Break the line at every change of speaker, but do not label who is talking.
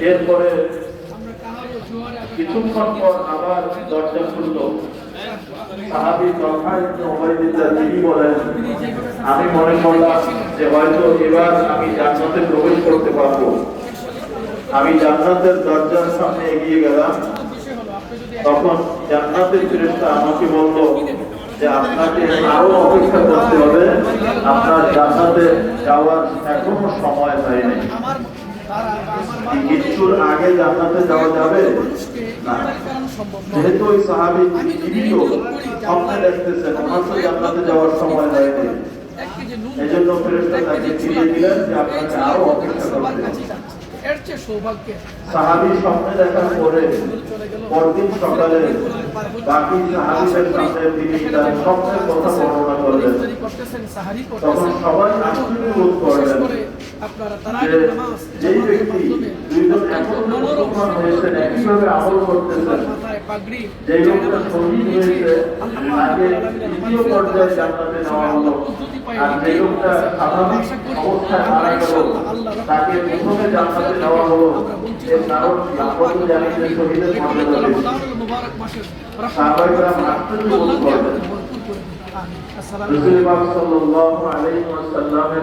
এরপরে কিছুক্ষণ পর আবার দরজা খুলল। সাহাবী তলহা ইবনে উবাইদুল্লাহ তিনি বলেন, আমি মনে করলাম যে হয়তো এবার আমি জান্নাতে প্রবেশ করতে পারবো। আমি জান্নাতের দরজার সামনে এগিয়ে গেলাম। তখন জান্নাতের ফেরেশতা আমাকে বলল যে আপনাকে আরো অপেক্ষা করতে হবে, আপনার জান্নাতে যাওয়ার এখনো সময় হয়নি। মৃত্যুর আগে জান্নাতে যাওয়া যাবে না। যেহেতু ওই সাহাবী জীবিত স্বপ্নে দেখতেছেন, ওনার তো জান্নাতে যাওয়ার সময় হয়নি, এজন্য ফেরেশতা তাকে ফিরিয়ে দিলেন যে আপনাকে আরো অপেক্ষা করতে হবে। সাহাবী স্বপ্নে দেখার পরে পরদিন সকালে বাকি সাহাবীদের সামনে তিনি তার স্বপ্নের কথা বর্ণনা করলেন। তখন সবাই আশ্চর্য বোধ করলেন যে যেই ব্যক্তি দুইজন এখন মুসলমান হয়েছেন, একইভাবে আমল করতেছেন, যেই লোকটা শহীদ হয়েছে তাকে দ্বিতীয় পর্যায়ে জান্নাতে নেওয়া হলো, আর যে লোকটা স্বাভাবিক অবস্থায় মারা গেল তাকে প্রথমে জান্নাতে নেওয়া হলো। এর কারণ কি? আমরা তো জানি যে শহীদের মর্যাদা বেশি। সাহাবায়ে কেরাম আশ্চর্য বোধ করলেন। রাসূলুল্লাহ সাল্লাল্লাহু আলাইহি ওয়াসাল্লাম